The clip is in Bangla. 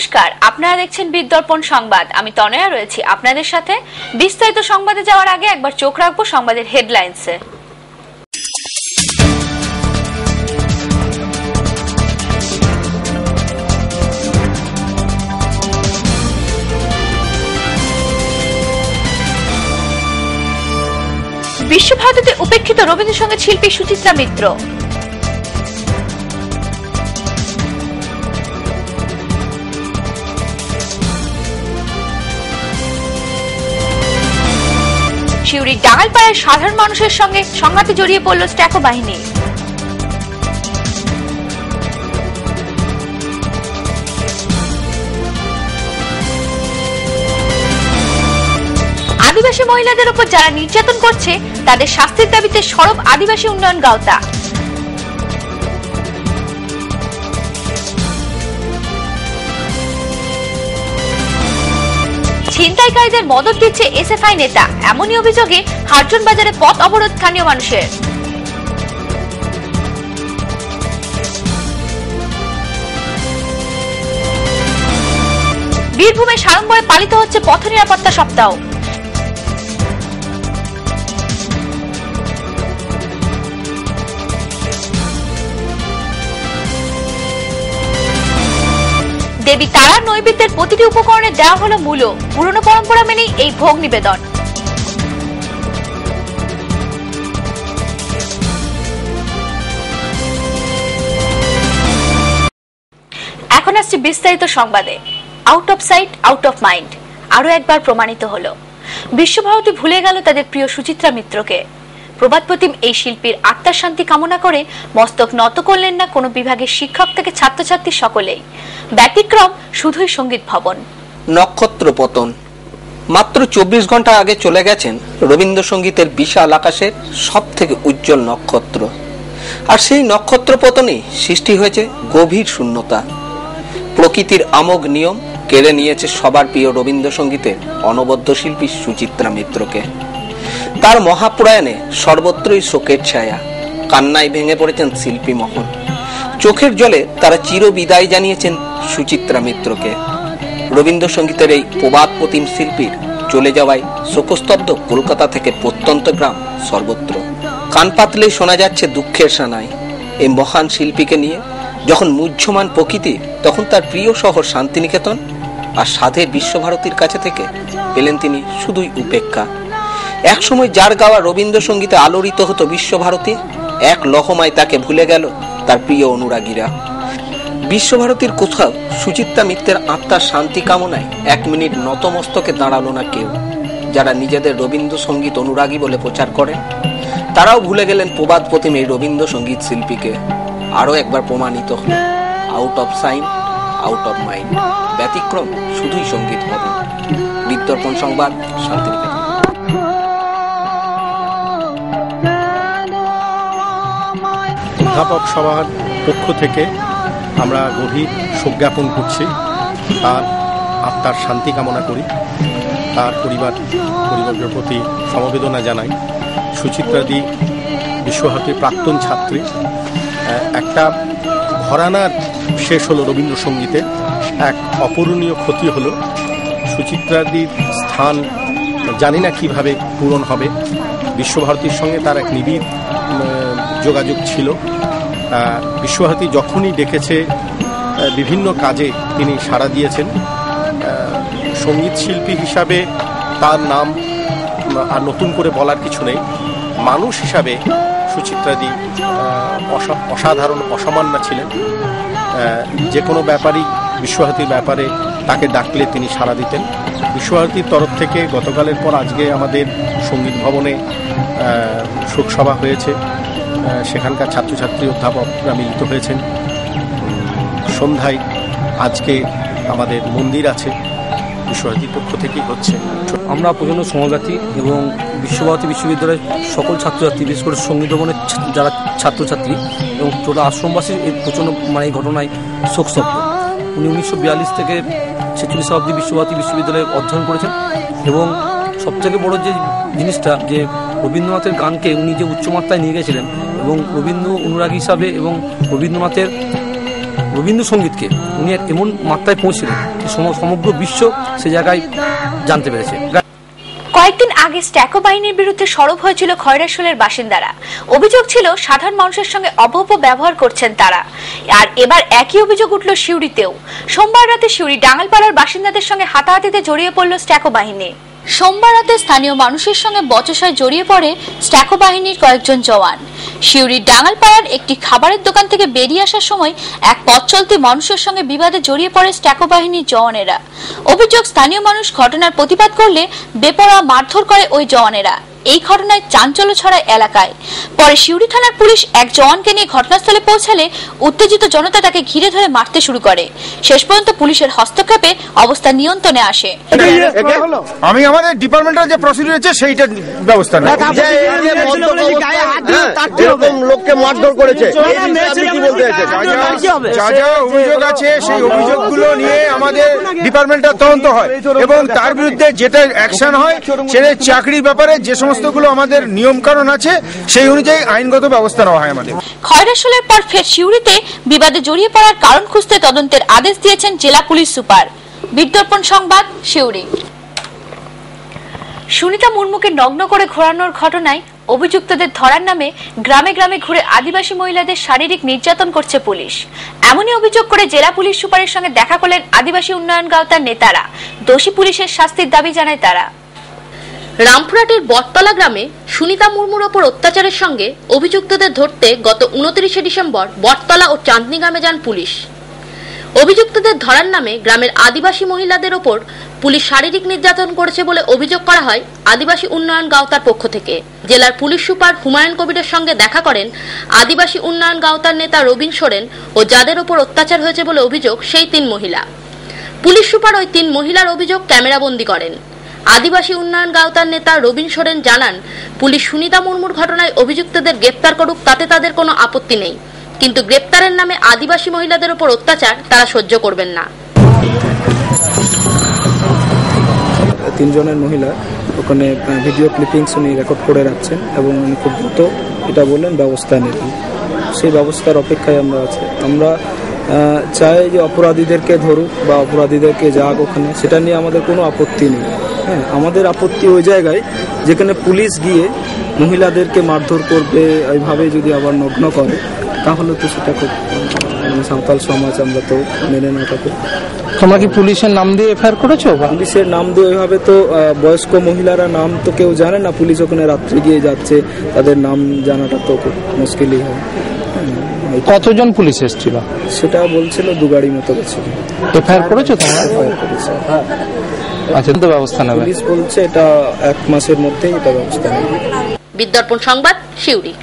নমস্কার, আপনারা দেখছেন বিদর্পণ সংবাদ। আমি তনয়া রয়েছি আপনাদের সাথে। বিস্তারিত সংবাদে যাওয়ার আগে একবার চোখ রাখবো সংবাদের হেডলাইন্সে। বিশ্বভারতীতে উপেক্ষিত রবীন্দ্রসঙ্গীত শিল্পী সুচিত্রা মিত্র। শিউরির ডাঙ্গালপাড়ায় সাধারণ মানুষের সঙ্গে সংঘাতে জড়িয়ে পড়ল স্ট্যাকো বাহিনী। আদিবাসী মহিলাদের উপর যারা নির্যাতন করছে তাদের শাস্তির দাবিতে সরব আদিবাসী উন্নয়ন গাওতা। ছিনতাইকারীদের মদত দিচ্ছে এসএফআই নেতা, এমনই অভিযোগে হারজন বাজারে পথ অবরোধ স্থানীয় মানুষের। বীরভূমে সাড়ম্বরে পালিত হচ্ছে পথ নিরাপত্তা সপ্তাহ। দেবী তারার নৈবেদ্যের প্রতিটি উপকরণে দেওয়া হলো মূল্য। পুরনো পরম্পরা মেনেই এই ভোগ নিবেদন। এখন আসছে বিস্তারিত সংবাদে। Out of sight out of mind আরো একবার প্রমাণিত হলো। বিশ্বভারতী ভুলে গেল তাদের প্রিয় সুচিত্রা মিত্রকে। প্রবাদপ্রতিম এই শিল্পীর আত্মার শান্তি কামনা করে মস্তক নত করলেন না কোনো বিভাগের শিক্ষক থেকে ছাত্রছাত্রী সকলেই। ব্যতিক্রম শুধুই সঙ্গীত ভবন। নক্ষত্র পতন। মাত্র 24 ঘন্টা আগে চলে গেছেন রবীন্দ্রসঙ্গীতের বিশাল আকাশের সব থেকে উজ্জ্বল নক্ষত্র। আর সেই নক্ষত্র পতনে সৃষ্টি হয়েছে গভীর শূন্যতা। প্রকৃতির আমোঘ নিয়ম কেড়ে নিয়েছে সবার প্রিয় রবীন্দ্রসঙ্গীতের অনবদ্য শিল্পী সুচিত্রা মিত্রকে। তার মহাপ্রয়াণে সর্বত্রই শোকের ছায়া। কান্নায় ভেঙে পড়েছেন শিল্পী মহল। চোখের জলে তারা চির বিদায় জানিয়েছেন সুচিত্রা মিত্রকে। রবীন্দ্রসঙ্গীতের এই প্রবাদপ্রতিম শিল্পীর চলে যাওয়ায় শোকস্তব্ধ কলকাতা থেকে প্রত্যন্ত গ্রাম সর্বত্র। কান পাতলেই শোনা যাচ্ছে দুঃখের সানাই। এই মহান শিল্পীকে নিয়ে যখন মুহ্যমান প্রকৃতি, তখন তার প্রিয় শহর শান্তিনিকেতন আর সাধের বিশ্বভারতীর কাছে থেকে পেলেন তিনি শুধুই উপেক্ষা। একসময় যার গাওয়া রবীন্দ্রসঙ্গীতে আলোড়িত হতো বিশ্বভারতী, এক লহমায় তাকে ভুলে গেল তার প্রিয় অনুরাগীরা। বিশ্বভারতীর কোথাও সুচিত্রা মিত্রের আত্মার শান্তি কামনায় 1 মিনিট নতমস্তকে দাঁড়ালো না কেউ। যারা নিজেদের রবীন্দ্রসঙ্গীত অনুরাগী বলে প্রচার করেন, তারাও ভুলে গেলেন প্রবাদপ্রতিম এই রবীন্দ্রসঙ্গীত শিল্পীকে। আরো একবার প্রমাণিত হল out of sign out of mind. ব্যতিক্রম শুধুই সঙ্গীত ভবন। বিদর্পণ সংবাদ, শান্তিনিকেতন। অধ্যাপক সভার পক্ষ থেকে আমরা গভীর শোক জ্ঞাপন করছি। তার আত্মার শান্তি কামনা করি। তার পরিবারের প্রতি সমবেদনা জানাই। সুচিত্রাদি বিশ্বভারতীর প্রাক্তন ছাত্রী। একটা ঘরানার শেষ হলো রবীন্দ্রসঙ্গীতে। এক অপূরণীয় ক্ষতি হলো। সুচিত্রাদির স্থান জানি না কিভাবে পূরণ হবে। বিশ্বভারতীর সঙ্গে তার এক নিবিড় যোগাযোগ ছিল। বিশ্বভারতী যখনই ডেকেছে বিভিন্ন কাজে তিনি সাড়া দিয়েছেন। সঙ্গীত শিল্পী হিসাবে তার নাম আর নতুন করে বলার কিছু নেই। মানুষ হিসাবে সুচিত্রাদি অসাধারণ, অসামান্য ছিলেন। যে কোনো ব্যাপারই বিশ্বভারতীর ব্যাপারে তাকে ডাকলে তিনি সাড়া দিতেন। বিশ্বভারতীর তরফ থেকে গতকালের পর আজকে আমাদের সঙ্গীত ভবনে শোকসভা হয়েছে। সেখানকার ছাত্রছাত্রী অধ্যাপকরা মিলিত হয়েছেন। সন্ধ্যায় আজকে আমাদের মন্দির আছে, বিশ্বভারতীর পক্ষ থেকেই হচ্ছে। আমরা প্রচণ্ড সমব্যথী এবং বিশ্বভারতী বিশ্ববিদ্যালয়ের সকল ছাত্রছাত্রী, বিশেষ করে সঙ্গীত ভবনের যারা ছাত্রছাত্রী এবং টোটাল আশ্রমবাসী এই প্রচণ্ড এই ঘটনায় শোকস্তব্ধ। উনি 1942 থেকে 46 অবধি বিশ্বভারতী বিশ্ববিদ্যালয়ে অধ্যয়ন করেছেন এবং সবথেকে বড় যে জিনিসটা, যে রবীন্দ্রনাথের গানকে উনি যে উচ্চমাত্রায় নিয়ে গেছিলেন এবং রবীন্দ্র অনুরাগী হিসাবে এবং রবীন্দ্রনাথের রবীন্দ্রসঙ্গীতকে উনি এমন মাত্রায় পৌঁছলেন যে সমগ্র বিশ্ব সে জায়গায় জানতে পেরেছে। কয়েকদিন আগে স্ট্যাকো বাহিনীর বিরুদ্ধে সরব হয়েছিল খয়রাশোলের বাসিন্দারা। অভিযোগ ছিল সাধারণ মানুষের সঙ্গে অভব্য ব্যবহার করছেন তারা। আর এবার একই অভিযোগ উঠল সিউড়িতেও। সোমবার রাতে সিউড়ি ডাঙ্গালপাড়ার বাসিন্দাদের সঙ্গে হাতাহাতিতে জড়িয়ে পড়ল স্ট্যাকো বাহিনী। সোমবার রাতে স্থানীয় মানুষের সঙ্গে বচসায় জড়িয়ে পড়ে স্ট্যাকো বাহিনীর কয়েকজন জওয়ান। সিউড়ির ডাঙ্গালপাড়ার একটি খাবারের দোকান থেকে বেরিয়ে আসার সময় এক পথ চলতি মানুষের সঙ্গে বিবাদে জড়িয়ে পড়ে স্ট্যাকো বাহিনীর জওয়ানেরা। অভিযোগ, স্থানীয় মানুষ ঘটনার প্রতিবাদ করলে বেপরোয়া মারধর করে ওই জওয়ানেরা। এই ঘটনায় চাঞ্চল্য ছড়ায় এলাকায়। পরে সিউড়ি থানার পুলিশ এক জওয়ানকে নিয়ে ঘটনাস্থলে পৌঁছালে উত্তেজিত জনতা তাকে ঘিরে ধরে মারতে শুরু করে। শেষ পর্যন্ত পুলিশের হস্তক্ষেপে অবস্থা নিয়ন্ত্রণে আসে। আমি আমাদের ডিপার্টমেন্টাল যে প্রসিডিউর আছে সেইটা ব্যবস্থা নেই। লোককে মারধর করেছে, যা যা অভিযোগ আছে সেই অভিযোগগুলো নিয়ে আমাদের ডিপার্টমেন্টাল তদন্ত হয় এবং তার বিরুদ্ধে যেটা অ্যাকশন হয় সেটা চাকরির ব্যাপারে যে সমস্তগুলো আমাদের নিয়ম কানুন আছে সেই অনুযায়ী আইনগত ব্যবস্থা নেওয়া হয় আমাদের। খয়রাশোলের পর ফের সিউড়িতে বিবাদে জড়িয়ে পড়ার কারণ খুঁজতে তদন্তের আদেশ দিয়েছেন জেলা পুলিশ সুপার। বিজ্ঞাপন সংবাদ, সিউড়ি। সুনিতা মুর্মুকে নগ্ন করে ঘোরানোর ঘটনায় অভিযুক্তদের ধরার নামে গ্রামে গ্রামে ঘুরে আদিবাসী মহিলাদের শারীরিক নির্যাতন করছে পুলিশ। এমনই অভিযোগ করে জেলা পুলিশ সুপারের সঙ্গে দেখা করলেন আদিবাসী উন্নয়ন গাঁওতার নেতারা। দোষী পুলিশের শাস্তির দাবি জানায় তারা। রামপুরহাটের বটতলা গ্রামে সুনিতা মুর্মুর ওপর অত্যাচারের সঙ্গে অভিযুক্তদের ধরতে গত 29 ডিসেম্বর বটতলা ও চাঁদনী গ্রামে যান পুলিশ। অভিযুক্তদের ধরার নামে গ্রামের আদিবাসী মহিলাদের ওপর পুলিশ শারীরিক নির্যাতন করেছে বলে অভিযোগ করা হয় আদিবাসী উন্নয়ন গাঁওতার পক্ষ থেকে। জেলার পুলিশ সুপার হুমায়ুন কবিরের সঙ্গে দেখা করেন আদিবাসী উন্নয়ন গাঁওতার নেতা রবীন সোরেন ও যাদের ওপর অত্যাচার হয়েছে বলে অভিযোগ সেই 3 মহিলা। পুলিশ সুপার ওই 3 মহিলার অভিযোগ ক্যামেরাবন্দি করেন। আদিবাসী উন্নয়ন গাঁওতার নেতা রবীন সোরেন জানান, পুলিশ সুনিতা মুর্মুর ঘটনায় অভিযুক্তদের গ্রেপ্তার করুক, তাতে তাদের কোনো আপত্তি নেই, কিন্তু গ্রেপ্তারের নামে আদিবাসী মহিলাদের উপর অত্যাচার তারা সহ্য করবেন না। 3 জনের মহিলা ওখানে ভিডিও ক্লিপিংস উনি রেকর্ড করে রাখছেন এবং উনি খুব দ্রুত এটা বললেন ব্যবস্থা নেবেন। সেই ব্যবস্থার অপেক্ষায় আমরা আছি। আমরা চাই যে অপরাধীদেরকে ধরুক বা অপরাধীদেরকে যাক ওখানে, সেটা নিয়ে আমাদের কোনো আপত্তি নেই। হ্যাঁ, আমাদের আপত্তি ওই জায়গায় যেখানে পুলিশ গিয়ে মহিলাদেরকে মারধর করবে, এইভাবে যদি আবার নগ্ন করে, তাহলে তো সেটা খুব সাঁওতাল সমাজ আমরা তো মেনে না থাকি। তোমরা কি পুলিশের নাম দিয়ে এফআইআর করেছো? পুলিশের নাম দিয়ে ওইভাবে তো বয়স্ক মহিলারা নাম তো কেউ জানে না। পুলিশ ওখানে রাত্রে গিয়ে যাচ্ছে, তাদের নাম জানাটা তো খুব মুশকিলই হয়। কতজন পুলিশ এসেছিল সেটা বলছিল 2 গাড়ি মতো গেছিল। এফআইআর করেছো তোমরা? এফআইআর করেছে। আচ্ছা, তো ব্যবস্থা নেবে? পুলিশ বলছে এটা 1 মাসের মধ্যেই এটা ব্যবস্থা নেবে। বিজ্ঞাপন সংবাদ, সিউড়ি।